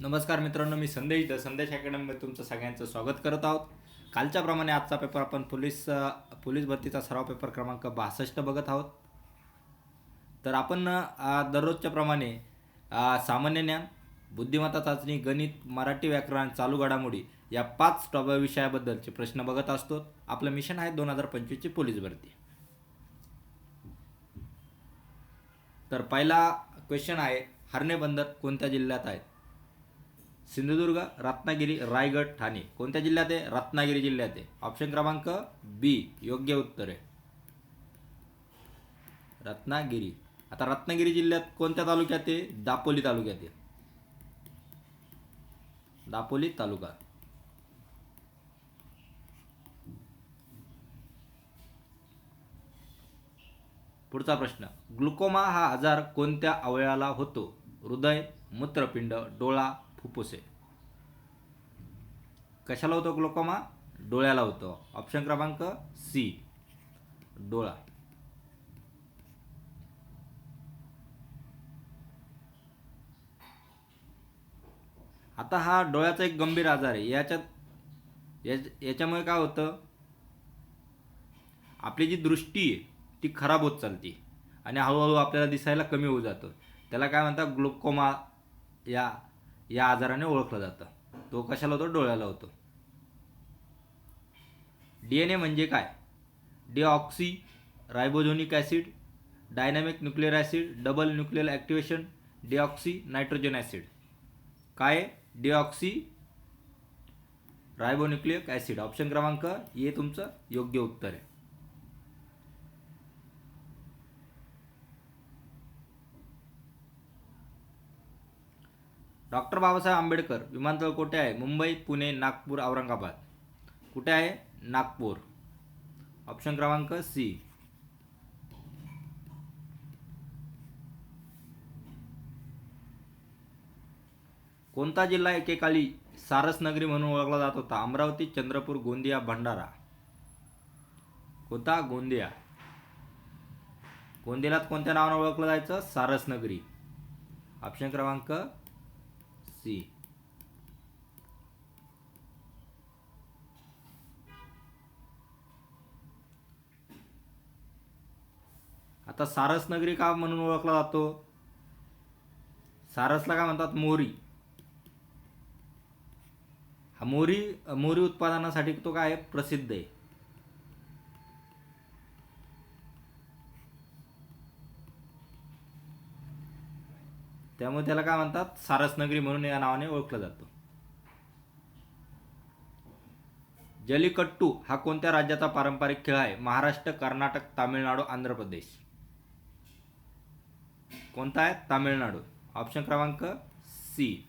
नमस्कार मित्रांनो, मी संदेश संदेश अकॅडमीमध्ये तुमचं सगळ्यांचं स्वागत करत आहोत. कालच्याप्रमाणे आजचा पेपर आपण पोलीस भरतीचा सराव पेपर क्रमांक 62 बघत आहोत. तर आपण दररोजच्या प्रमाणे सामान्य ज्ञान, बुद्धिमत्ता चाचणी, गणित, मराठी व्याकरण, चालू घडामोडी या 5 विषयाबद्दलचे प्रश्न बघत असतो. आपलं मिशन आहे 2025ची पोलीस भरती. तर पहिला क्वेश्चन आहे, हरणे बंदर कोणत्या जिल्ह्यात आहे? सिंधुदुर्ग, रत्नागिरी, रायगड, ठाणे. कोणत्या जिल्ह्यात आहे? रत्नागिरी जिल्ह्यात आहे. ऑप्शन क्रमांक बी योग्य उत्तर आहे, रत्नागिरी. आता रत्नागिरी जिल्ह्यात कोणत्या तालुक्यात आहे? दापोली तालुक्यात आहे, दापोली तालुका. पुढचा प्रश्न, ग्लुकोमा हा आजार कोणत्या अवयवाला होतो? हृदय, मूत्रपिंड, डोळा, फुफ्फुसे. कशाला होतो ग्लुकोमा? डोळ्याला होतो. ऑप्शन क्रमांक सी डोळा. आता हा डोळ्याचा एक गंभीर आजार आहे. याच्यामुळे काय होतं, आपली जी दृष्टी आहे ती खराब होत चालते आणि हळूहळू आपल्याला दिसायला कमी होऊ जातं. त्याला काय म्हणतात? ग्लुकोमा या या आजाराने ओळखलं जातं. तो कशाला होतो? डोळ्याला होतो. DNA म्हणजे काय? Deoxy ribozonic acid, dynamic nuclear acid, double nuclear activation, deoxy nitrogen acid. काय? Deoxy ribonucleic acid. ऑप्शन क्रमांक ए तुमचं योग्य उत्तर आहे. डॉक्टर बाबासाहेब आंबेडकर विमानतळ कुठे आहे? मुंबई, पुणे, नागपूर, औरंगाबाद. कुठे आहे? नागपूर. ऑप्शन क्रमांक सी. कोणता जिल्हा एकेकाळी सारस नगरी म्हणून ओळखला जात होता? अमरावती, चंद्रपूर, गोंदिया, भंडारा. कोणता? गोंदिया. गोंदियाला कोणत्या नावाने ओळखलं जायचं? सारस नगरी. ऑप्शन क्रमांक सी. आता सारस नगरी का म्हणून ओळखला जातो? सारसला काय म्हणतात? मोरी. हा मोरी उत्पादनासाठी तो काय प्रसिद्ध आहे. त्यामुळे त्याला काय म्हणतात? सारस नगरी म्हणून या नावाने ओळखलं जातं. जलीकट्टू हा कोणत्या राज्याचा पारंपरिक खेळ आहे? महाराष्ट्र, कर्नाटक, तामिळनाडू, आंध्र प्रदेश. कोणता आहे? तामिळनाडू. ऑप्शन क्रमांक सी.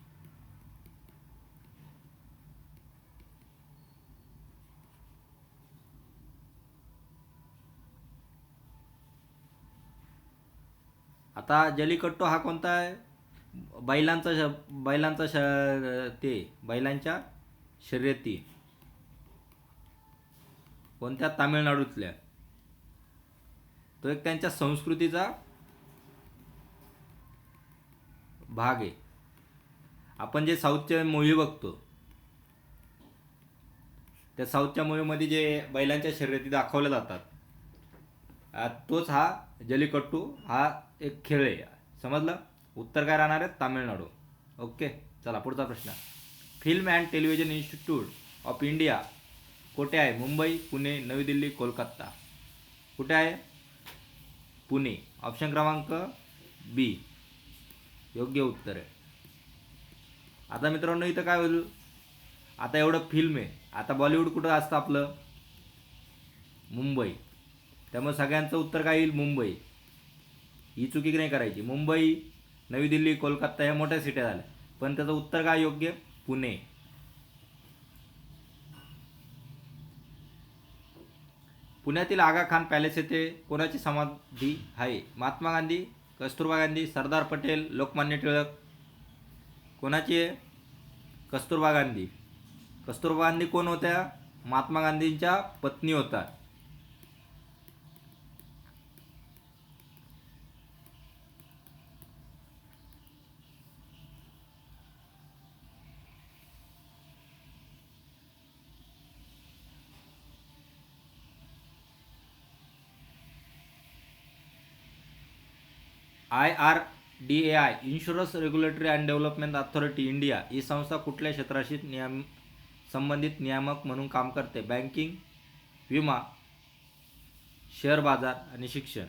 आता जलीकट्टू हा कोणता आहे? बैलांच्या शर्यती. कोणत्या? तामिळनाडूतल्या. तो एक त्यांच्या संस्कृतीचा भाग आहे. आपण जे साऊथचे मूव्ही बघतो, त्या साऊथच्या मूव्हीमध्ये जे बैलांच्या शर्यती दाखवल्या जातात, तोच हा जलीकट्टू हा एक खेळ आहे. समजलं? उत्तर काय राहणार आहे? तामिळनाडू. ओके, चला पुढचा प्रश्न. Film and television institute of India कुठे आहे? मुंबई, पुणे, नवी दिल्ली, कोलकाता. कुठे आहे? पुणे. ऑप्शन क्रमांक बी योग्य उत्तर आहे. आता मित्रांनो इथं काय होईल, आता एवढं फिल्म आहे, आता बॉलिवूड कुठं असतं आपलं? मुंबई. त्यामुळे सगळ्यांचं उत्तर काय येईल? मुंबई. ही चुकी नाही करायची. मुंबई, नवी दिल्ली, कोलकाता ह्या मोठ्या सिट्या झाल्या, पण त्याचं उत्तर काय योग्य? पुणे. पुण्यातील आगा खान पॅलेस येथे कोणाची समाधी आहे? महात्मा गांधी, कस्तुरबा गांधी, सरदार पटेल, लोकमान्य टिळक. कोणाची आहे? कस्तुरबा गांधी. कस्तुरबा गांधी कोण होत्या? महात्मा गांधींच्या पत्नी होता. IRDAI insurance regulatory and development authority India ही संस्था कुठल्या क्षेत्राशी संबंधित नियामक म्हणून काम करते? बँकिंग, विमा, शेअर बाजार आणि शिक्षण.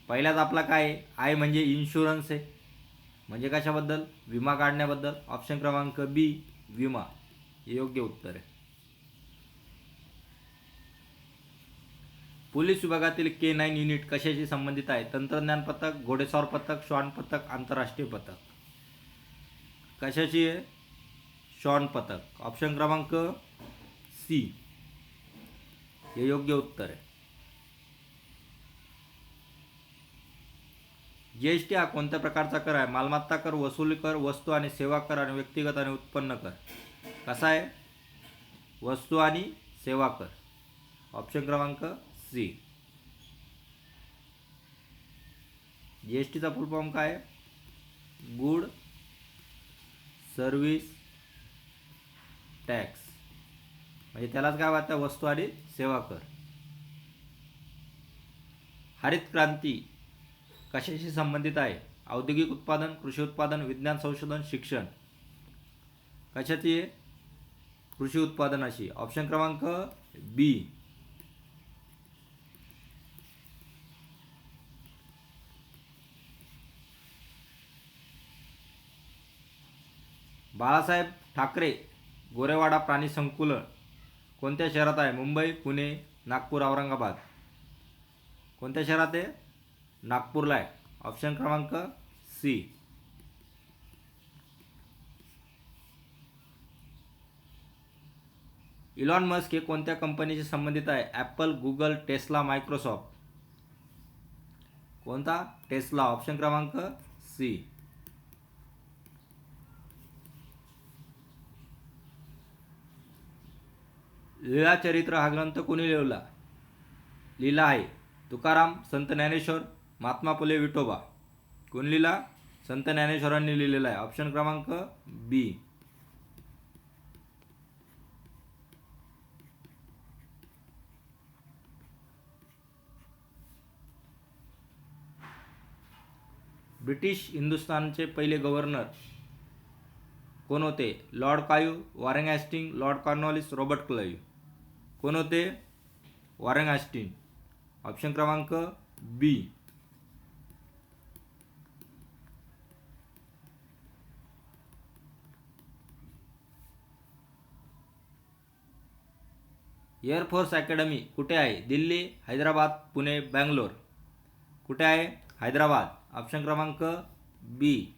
पहिल्याच आपला काय आहे? आय म्हणजे इन्शुरन्स आहे, म्हणजे कशाबद्दल? विमा काढण्याबद्दल. ऑप्शन क्रमांक बी विमा हे योग्य उत्तर आहे. पोलीस विभागातील K9 युनिट कशाशी संबंधित आहे? तंत्रज्ञान पथक, घोडेस्वार पथक, श्वान पथक, आंतरराष्ट्रीय पथक. कशाची आहे? श्वान पथक. ऑप्शन क्रमांक सी हे योग्य उत्तर आहे. जीएसटी हा कोणत्या प्रकारचा कर आहे? मालमत्ता कर, वसुली कर, वस्तू आणि सेवा कर आणि व्यक्तिगत आणि उत्पन्न कर. कसा आहे? वस्तू आणि सेवा कर. ऑप्शन क्रमांक सी. जीएसटीचा फुल फॉर्म काय आहे? गुड सर्व्हिस टॅक्स, म्हणजे त्यालाच काय वाटतं? वस्तू आणि सेवा कर. हरित क्रांती कशाशी संबंधित आहे? औद्योगिक उत्पादन, कृषी उत्पादन, विज्ञान संशोधन, शिक्षण. कशाची आहे? कृषी उत्पादनाशी. ऑप्शन क्रमांक बी. बाळासाहेब ठाकरे गोरेवाडा प्राणी संकुलन कोणत्या शहरात आहे? मुंबई, पुणे, नागपूर, औरंगाबाद. कोणत्या शहरात आहे? नागपूरला आहे. ऑप्शन क्रमांक सी. इलॉन मस्क हे कोणत्या कंपनीशी संबंधित आहे? Apple, Google, Tesla, Microsoft. कोणता? टेस्ला. ऑप्शन क्रमांक सी. लीळा चरित्र हा ग्रंथ कोणी लिहिला आहे? तुकाराम, संत ज्ञानेश्वर, महात्मा फुले, विठोबा. कोण लिहिला? संत ज्ञानेश्वरांनी लिहिलेला आहे. ऑप्शन क्रमांक बी. ब्रिटिश हिंदुस्थानचे पहिले गव्हर्नर कोण होते? लॉर्ड कायू, Warren Hasting, Lord Cornwallis, Robert Clive. कोण होते? वॉरेन हॅस्टिंग. ऑप्शन क्रमांक बी. एअरफोर्स अकॅडमी कुठे आहे? दिल्ली, हैदराबाद, पुणे, बँगलोर. कुठे आहे? हैदराबाद. ऑप्शन क्रमांक बी.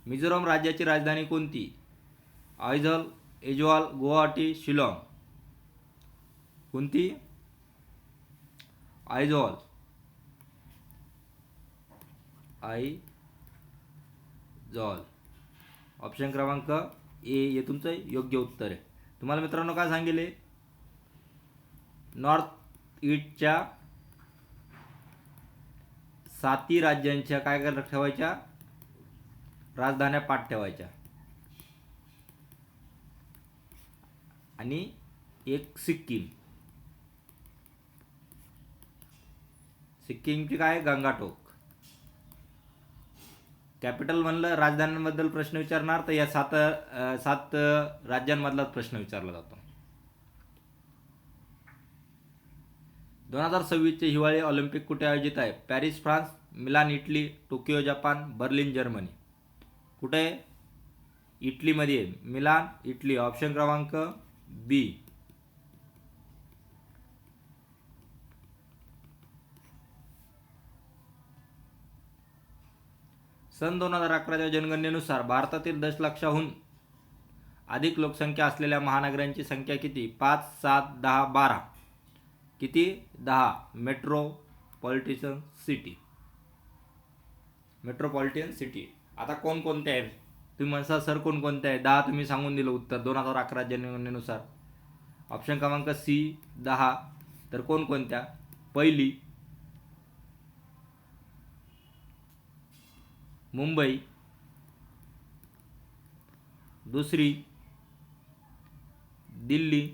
मिझोराम राज्याची राजधानी कोणती? आयझॉल, ऐझॉल, गुवाहाटी, शिलाँग. कोणती? आयझॉल. आयझॉल. ऑप्शन क्रमांक ए हे तुमचं योग्य उत्तर आहे. तुम्हाला मित्रांनो काय सांगितले? नॉर्थ ईस्टच्या 7 राज्यांच्या काय ठेवायच्या? राजधान्या पाठ ठेवायच्या. आणि एक सिक्कीम. सिक्कीमची काय? गंगाटोक. कॅपिटल म्हणलं राजधान्यांबद्दल प्रश्न विचारणार तर या 7 राज्यांमधलाच प्रश्न विचारला जातो. 2026चे हिवाळी ऑलिम्पिक कुठे आयोजित आहे? Paris France, Milan Italy, Tokyo Japan, Berlin Germany. कुठे आहे? इटलीमध्ये आहे. Milan Italy. ऑप्शन क्रमांक बी. सन 2011च्या जनगणनेनुसार भारतातील 10,00,000हून अधिक लोकसंख्या असलेल्या महानगरांची संख्या किती? 5, 7, 10, 12. किती? 10. Metropolitan city. Metropolitan city. आता कोणकोणत्या आहेत? तुम्ही म्हणसा सर कोणकोणत्या आहे? 10 तुम्ही सांगून दिलं उत्तर 2011 जनगणनेनुसार. ऑप्शन क्रमांक सी 10. तर कोणकोणत्या? पहिली मुंबई, दुसरी दिल्ली,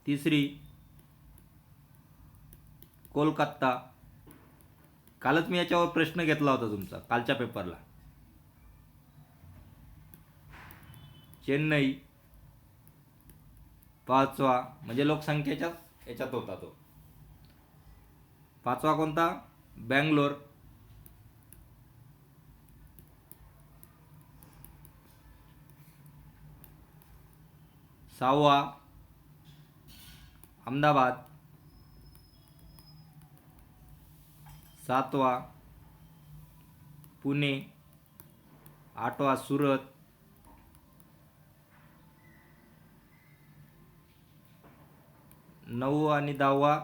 तिसरी कोलकाता. कालच मी याच्यावर प्रश्न घेतला होता तुमचा कालच्या पेपरला. चेन्नई, पाचवा म्हणजे लोकसंख्येच्या याच्यात होता तो. पाचवा कोणता? बँगलोर. सहावा अहमदाबाद. सातवा पुणे. आठवा सुरत. नववा आणि दहावा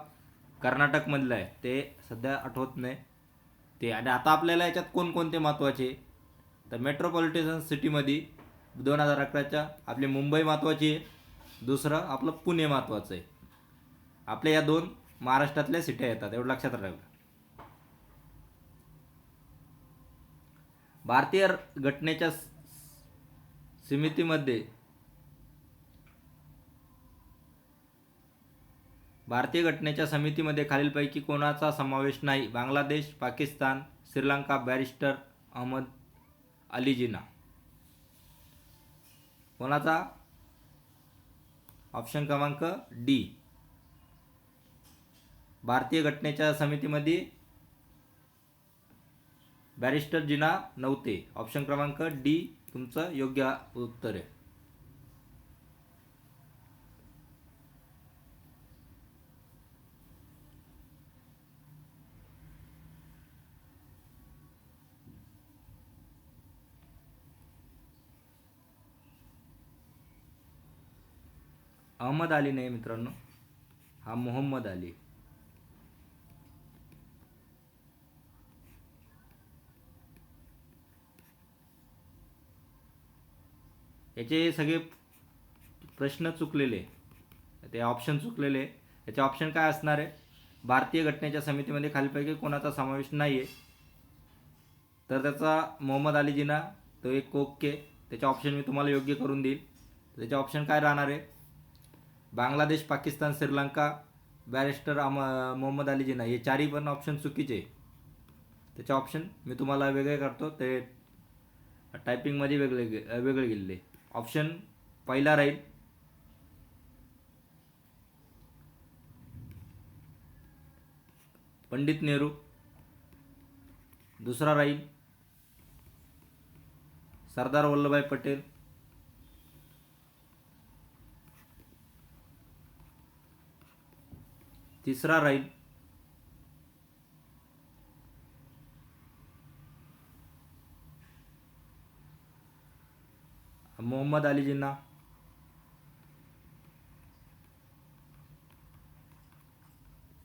कर्नाटकमधलं आहे, ते सध्या आठवत नाही ते. आणि आता आपल्याला याच्यात कोणकोणते महत्त्वाचे, तर मेट्रोपॉलिटन सिटीमध्ये 2011च्या आपली मुंबई महत्त्वाची आहे, दुसरं आपलं पुणे महत्त्वाचं आहे. आपल्या या दोन महाराष्ट्रातल्या सिट्या येतात, एवढं लक्षात राहावं. भारतीय घटनेच्या समितीमध्ये खालीलपैकी कोणाचा समावेश नाही? बांगलादेश, पाकिस्तान, श्रीलंका. बॅरिस्टर अहमद अली जिना. कोणाचा? ऑप्शन क्रमांक डी. भारतीय घटनेच्या समितीमध्ये बॅरिस्टर जिना नव्हते. ऑप्शन क्रमांक डी तुमचं योग्य उत्तर आहे. अहमद अली नाही मित्रांनो, हा मोहम्मद अली. याचे सगळे प्रश्न चुकलेले, ते ऑप्शन चुकलेले. याचे ऑप्शन काय असणार आहे? भारतीय घटनेच्या समितीमध्ये खालीलपैकी कोणाचा समावेश नाही आहे, तर त्याचा मोहम्मद अली जिना तो एक ओके. त्याचे ऑप्शन मी तुम्हाला योग्य करून देईल. त्याचे ऑप्शन काय राहणार आहे? बांगलादेश, पाकिस्तान, श्रीलंका, बॅरिस्टर मोहम्मद अली जिना. हे चारही पण ऑप्शन चुकीचे. त्याचे ऑप्शन मी तुम्हाला वेगळे करतो, ते टायपिंगमध्ये वेगळे गेलेले. ऑप्शन पहिला राहील पंडित नेहरू. दुसरा राहील सरदार वल्लभभाई पटेल. तिसरा राहील मोहम्मद अली जिन्ना.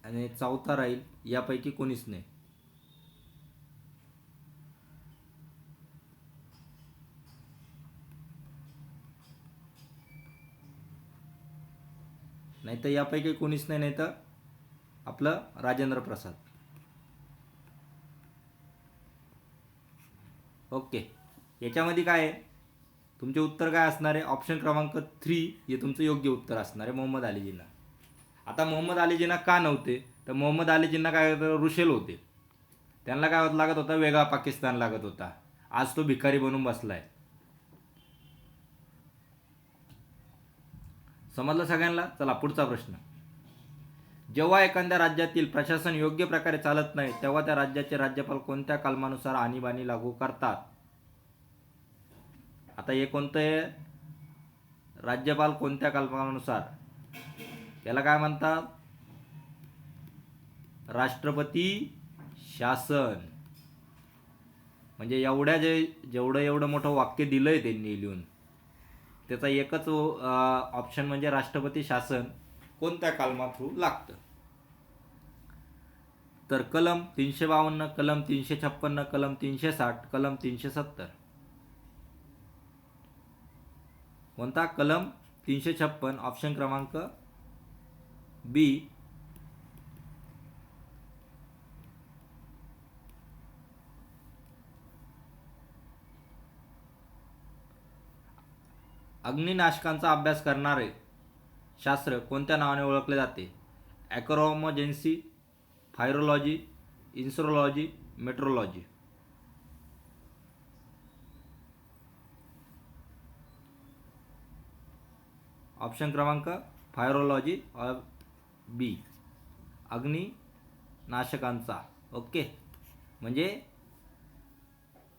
आणि चौथा राहील यापैकी कोणीच नाही. नाहीतर यापैकी कोणीच नाही, नाहीतर आपलं राजेंद्र प्रसाद. ओके. याच्यामध्ये काय आहे, तुमचे उत्तर काय असणार आहे? ऑप्शन क्रमांक 3 हे तुमचं योग्य उत्तर असणार आहे, मोहम्मद अली जिन्ना. आता मोहम्मद अली जिन्ना का नव्हते, तर मोहम्मद अली जिन्ना काय रुशेल होते. त्यांना काय लागत होता? वेगळा पाकिस्तान लागत होता. आज तो भिकारी बनून बसलाय. समजलं सगळ्यांना? चला पुढचा प्रश्न. जेव्हा एखाद्या राज्यातील प्रशासन योग्य प्रकारे चालत नाही, तेव्हा त्या राज्याचे राज्यपाल कोणत्या कलमानुसार आणीबाणी लागू करतात? आता हे कोणतं आहे? राज्यपाल कोणत्या कलमानुसार? याला काय म्हणतात? राष्ट्रपती शासन. म्हणजे जेवढं मोठं वाक्य दिलंय त्यांनी लिहून, त्याचा एकच ऑप्शन म्हणजे राष्ट्रपती शासन कोणत्या कलमा थ्रू लागतं? तर कलम 352, कलम 356, कलम 360, कलम 370. कोणता? कलम 356. ऑप्शन क्रमांक बी. अग्निनाशकांचा अभ्यास करणारे शास्त्र कोणत्या नावाने ओळखले जाते? ॲक्रोमोजेन्सी, फायरोलॉजी, इन्सुरोलॉजी, मेट्रोलॉजी. ऑप्शन क्रमांक फायरोलॉजी और बी अग्निनाशकांचा. ओके, म्हणजे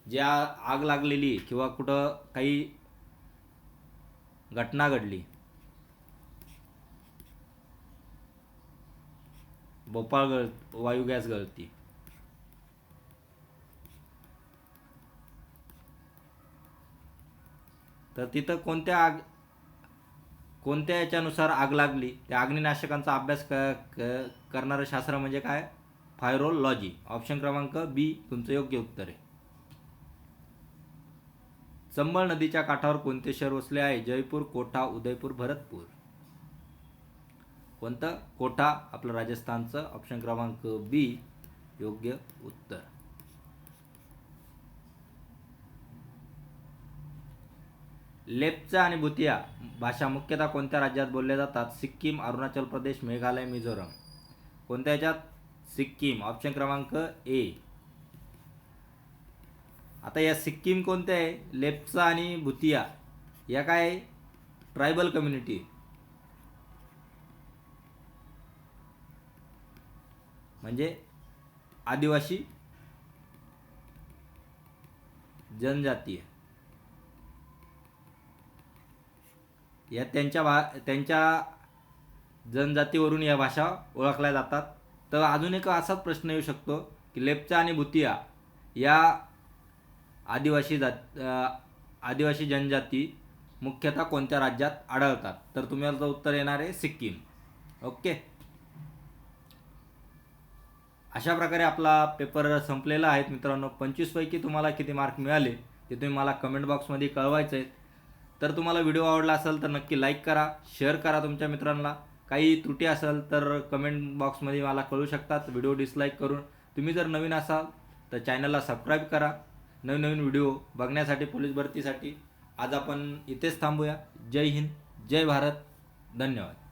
ज्या आग लागलेली किंवा कुठं काही घटना घडली, भोपाळ वायू गॅस गळती, तर तिथं कोणत्या याच्यानुसार आग लागली, त्या अग्निनाशकांचा अभ्यास करणारं शास्त्र म्हणजे काय? फायरोलॉजी. ऑप्शन क्रमांक बी तुमचं योग्य उत्तर आहे. चंबळ नदीच्या काठावर कोणते शहर वसले आहे? जयपूर, कोटा, उदयपूर, भरतपूर. कोणतं? कोटा, आपलं राजस्थानचं. ऑप्शन क्रमांक बी योग्य उत्तर. लेप्चा आणि भुतिया भाषा मुख्यतः कोणत्या राज्यात बोलल्या जातात? सिक्कीम, अरुणाचल प्रदेश, मेघालय, मिझोरम. कोणत्या याच्यात? सिक्कीम. ऑप्शन क्रमांक ए. आता या सिक्कीम कोणत्या आहे? लेप्चा आणि भुतिया या काय? ट्रायबल कम्युनिटी, म्हणजे आदिवासी जनजातीय, या त्यांच्या जनजातीवरून या भाषा ओळखल्या जातात. तर अजून एक असाच प्रश्न येऊ शकतो की लेप्चा आणि भुतिया या आदिवासी जनजाती मुख्यतः कोणत्या राज्यात आढळतात? तर तुम्हाला उत्तर येणार आहे सिक्कीम. ओके, अशा प्रकारे आपला पेपर संपलेला आहे मित्रांनो. 25 पैकी तुम्हाला किती मार्क मिळाले ते तुम्ही मला कमेंट बॉक्समध्ये कळवायचं आहे. तर तुम्हाला व्हिडिओ आवडला असेल तर नक्की लाईक करा, शेअर करा तुमच्या मित्रांना. काही त्रुटी असेल तर कमेंट बॉक्समध्ये मला कळू शकतात व्हिडिओ डिसलाईक करून. तुम्ही जर नवीन असाल तर चॅनलला सबस्क्राईब करा नवीन व्हिडिओ बघण्यासाठी, पोलीस भरतीसाठी. आज आपण इथेच थांबूया. जय हिंद, जय भारत, धन्यवाद.